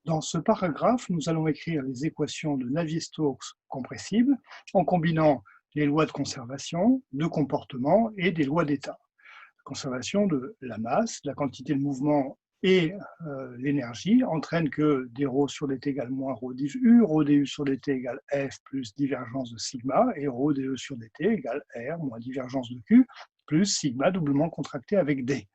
Dans ce paragraphe, nous allons écrire les équations de Navier-Stokes compressibles en combinant les lois de conservation, de comportement et des lois d'état. La conservation de la masse, la quantité de mouvement et l'énergie entraînent que d ρ sur dt égale moins ρ div u, ρ du sur dt égale f plus divergence de sigma, et ρ de sur dt égale r moins divergence de q plus sigma doublement contracté avec d.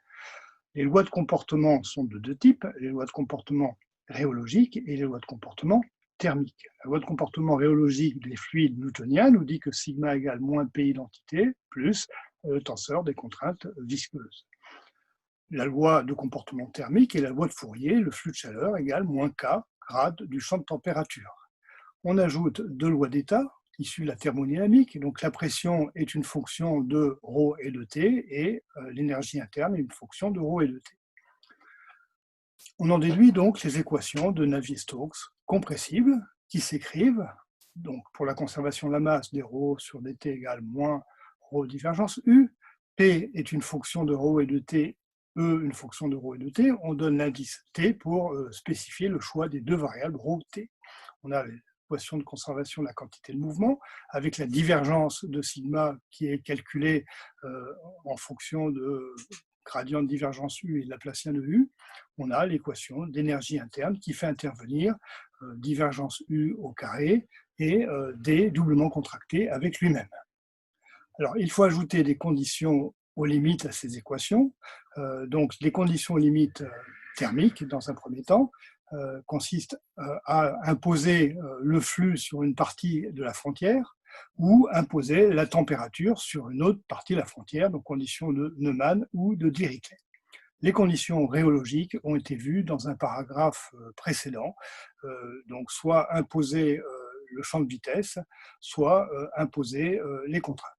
Les lois de comportement sont de deux types, les lois de comportement rhéologiques et les lois de comportement thermiques. La loi de comportement rhéologique des fluides newtoniens nous dit que sigma égale moins p identité plus le tenseur des contraintes visqueuses. La loi de comportement thermique est la loi de Fourier, le flux de chaleur égale moins k grade du champ de température. On ajoute deux lois d'état issues de la thermodynamique, donc la pression est une fonction de ρ et de t, et l'énergie interne est une fonction de ρ et de t. On en déduit donc les équations de Navier-Stokes compressibles qui s'écrivent, donc pour la conservation de la masse, d ρ sur dt égale moins ρ divergence u, p est une fonction de ρ et de t, e une fonction de ρ et de t, on donne l'indice t pour spécifier le choix des deux variables ρ, t. On a l'équation de conservation de la quantité de mouvement avec la divergence de sigma qui est calculée en fonction de gradient de divergence u et de Laplacien de u. On a l'équation d'énergie interne qui fait intervenir divergence u au carré et d doublement contracté avec lui-même. Alors, il faut ajouter des conditions aux limites à ces équations. Donc, les conditions aux limites thermiques, dans un premier temps, consistent à imposer le flux sur une partie de la frontière ou imposer la température sur une autre partie de la frontière, donc conditions de Neumann ou de Dirichlet. Les conditions rhéologiques ont été vues dans un paragraphe précédent, donc soit imposer le champ de vitesse, soit imposer les contraintes.